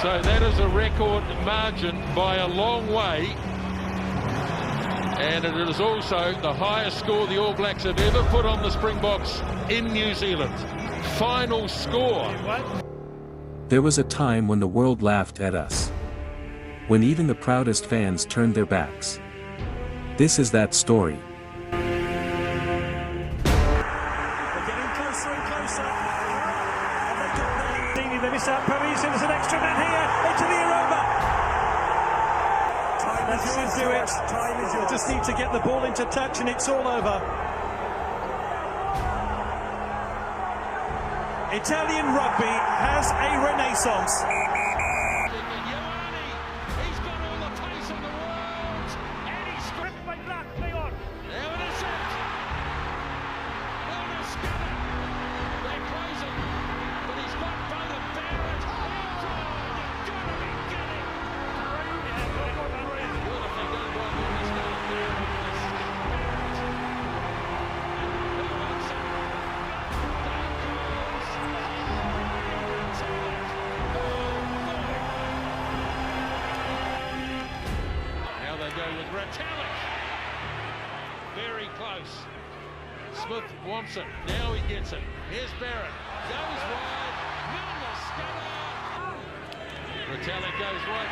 So that is a record margin by a long way. And it is also the highest score the All Blacks have ever put on the Springboks in New Zealand. Final score. There was a time when the world laughed at us. When even the proudest fans turned their backs. This is that story. They're getting closer and closer. And they got there. They miss out Paris. There's an extra man here. Into the aroma. That should do it. Time is yours. Just need to get the ball into touch and it's all over. Italian rugby has a renaissance. He's got all the pace in the world. And he's stripped by Black Leon. There it is. What a scudder. They close it. But he's got both of Barrett. Oh, you've got to be kidding. What if they go wrong with this guy? Now they go with Retallick. Very close. Smith wants it. Now he gets it. Here's Barrett. Goes wide. Milner scudder. Retallick goes wide.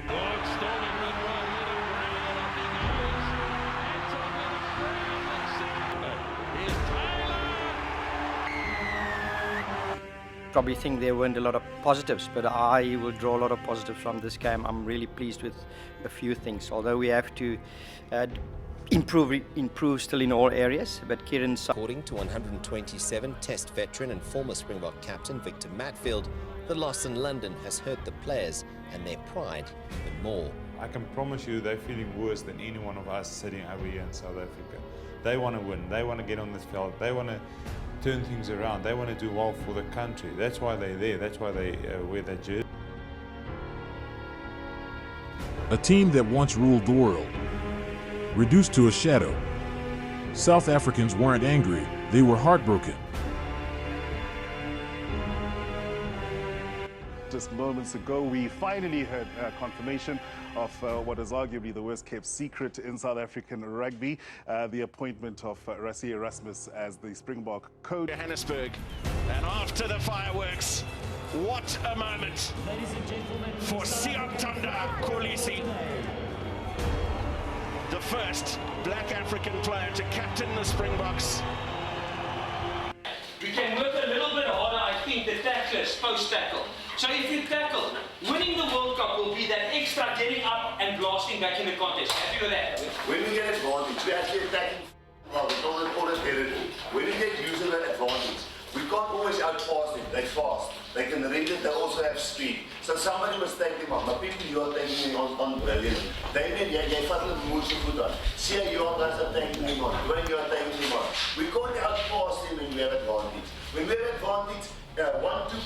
Boks stalling red, right, middle, Brown up the nose. Anton Brown and Sandberg. Here's Taylor. Probably think there weren't a lot of positives, but I will draw a lot of positives from this game. I'm really pleased with a few things, although we have to improve still in all areas. But Kieran's According to 127 Test veteran and former Springbok captain Victor Matfield, the loss in London has hurt the players and their pride even more. I can promise you they're feeling worse than any one of us sitting over here in South Africa. They want to win, they want to get on this field, they want to turn things around, they want to do well for the country. That's why they're there, that's why they wear that jersey. A team that once ruled the world, reduced to a shadow. South Africans weren't angry, they were heartbroken. Just moments ago, we finally heard confirmation of what is arguably the worst-kept secret in South African rugby, the appointment of Rassie Erasmus as the Springbok coach. Johannesburg, and after the fireworks, what a moment for Siop Tanda Kolisi, the first black African player to captain the Springboks. We can work a little bit harder, I think, the tacklers post-tackle. So if you tackle, winning the World Cup will be that extra getting up and blasting back in the contest. Happy with that? When we get advantage, we actually attacking. Well, we call it territory. When we get using that advantage, we can't always outpass them. They're fast. They can read it. They also have speed. So somebody must take them on. But people, you are taking me on brilliant. Damien, jy vat hulle moed so goed aan. See, you are guys are taking them on. When you are taking them on. We can't outpass them when we have advantage. When we have advantage, 1-2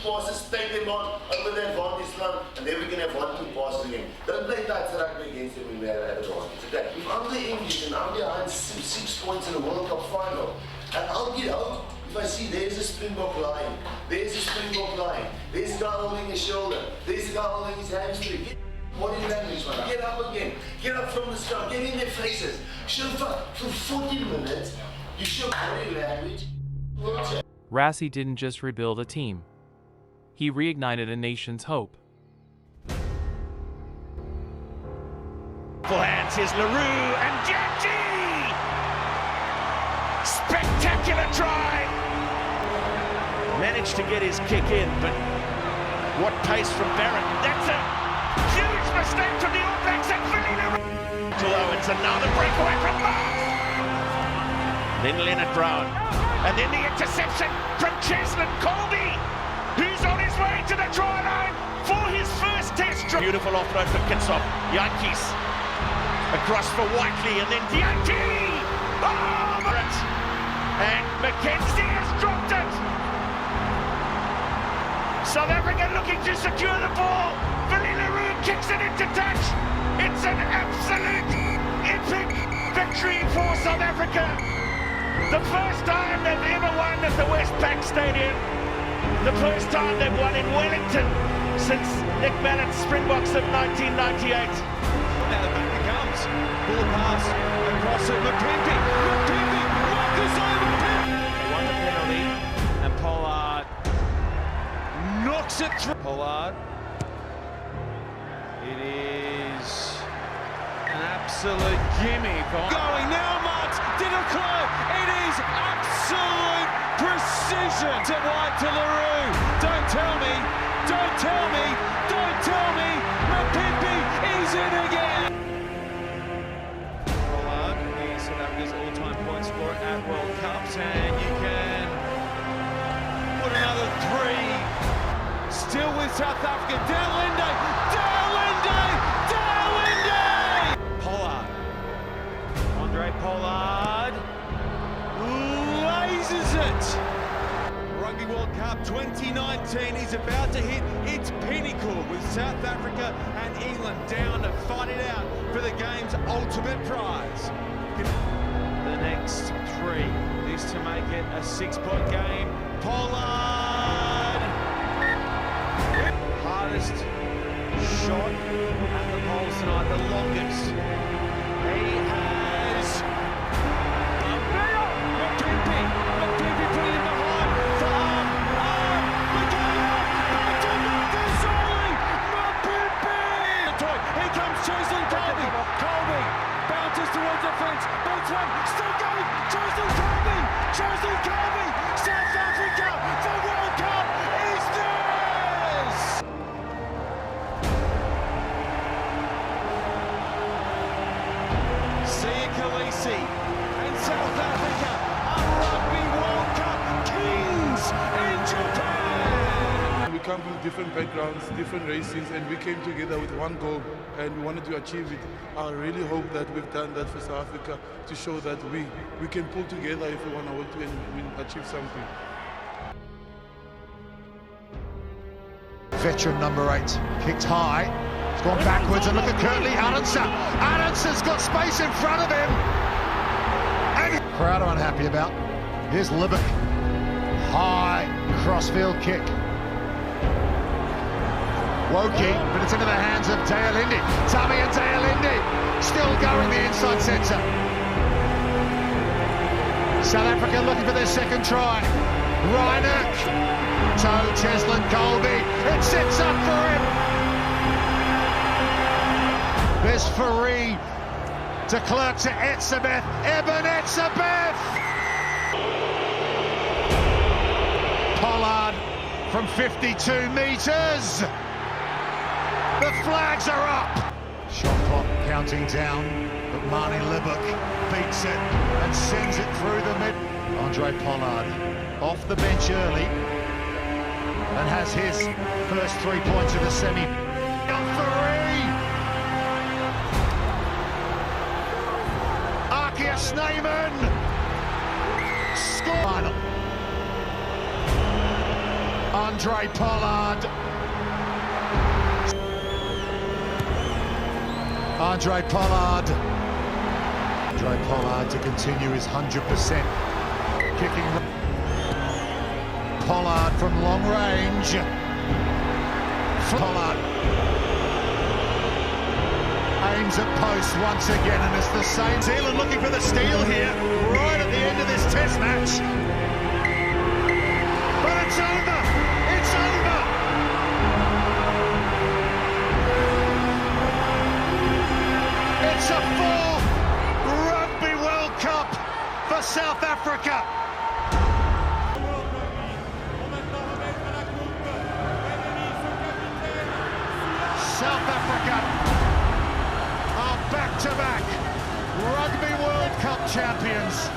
passes, take them on, over the advantage line, and then we can have 1-2 passes again. Don't play touch rugby against them when we have advantage. Okay? If I'm the English and I'm behind 6 points in the World Cup final, and I'll get out if I see there's a Springbok line, there's a Springbok line, there's a guy holding his shoulder, there's a guy holding his hamstring. Get body language, man. Get up again. Get up from the scrum. Get in their faces. Show for 40 minutes, you show body language. Rassie didn't just rebuild a team. He reignited a nation's hope. Full hands, here's LaRue and Janji! Spectacular try! Managed to get his kick in, but what pace from Barrett. That's a huge mistake from the All Blacks and Philly LaRue! To Owens, another breakaway from Boks! Then Leonard Brown. And then the interception from Cheslin Colby, who's on his way to the try line for his first test. Beautiful offload for Kitsop. Yankees across for Whiteley, and then Dianti. Oh, and McKenzie has dropped it. South Africa looking to secure the ball. Philly LaRue kicks it into touch. It's an absolute epic victory for South Africa. The first time they've ever won at the Westpac Stadium. The first time they've won in Wellington since Nick Mallett's Springboks of 1998. Now the back it comes. Ball pass across it. Mapimpi. Marcus over Pimpi. They won the penalty. And Pollard knocks it through. Pollard. It is an absolute gimme. Going now, Marks. Didn't clue. It is absolute precision. To wide to LaRue. Don't tell me. Mapimpi is in again. Pollard is South Africa's all-time point scorer at World Cups, and you can put another 3. Still with South Africa. Dalinde. Pollard. Andre Pollard lasers it. Rugby World Cup 2019 is about to hit its pinnacle with South Africa and England down to fight it out for the game's ultimate prize. The next 3, this to make it a 6-point game. Pollard! Hardest shot at the poles tonight, the longest. He has Mapimpi putting it behind for arm. Back to Marcus Orley. Mapimpi. Here comes Cheslin Colby bounces towards the fence. Boats one, still going. Cheslin Colby. South Africa, the World Cup is theirs. Sia Khaleesi and South Africa are Rugby World Cup kings in Japan. We come from different backgrounds, different races, and we came together with one goal and we wanted to achieve it. I really hope that we've done that for South Africa to show that we can pull together if we want to work and achieve something. Veteran number 8, kicked high. It's gone backwards, and look at Curtly Arendse. Arendse's got space in front of him. And crowd are unhappy about. Here's Libak. High crossfield kick. Woki, but it's into the hands of Dalinde. Tami and Dalinde still going the inside centre. South Africa looking for their second try. Reinach. Toe Cheslin Colby. It sits up for him. There's Fourie. De Klerk to Etzebeth. Eben Etzebeth. Pollard from 52 metres. The flags are up. Shot clock counting down, but Marnie Libak beats it and sends it through the mid. Andre Pollard off the bench early and has his first 3 points of the semi. Fourie. Arkia Snyman. Score. Final. Andre Pollard. Andre Pollard to continue his 100% kicking. Pollard from long range. Pollard aims at post once again, and it's the same. Zealand looking for the steal here, right at the end of this test match. But it's over! It's over! It's a 4th Rugby World Cup for South Africa. South Africa are back-to-back Rugby World Cup champions.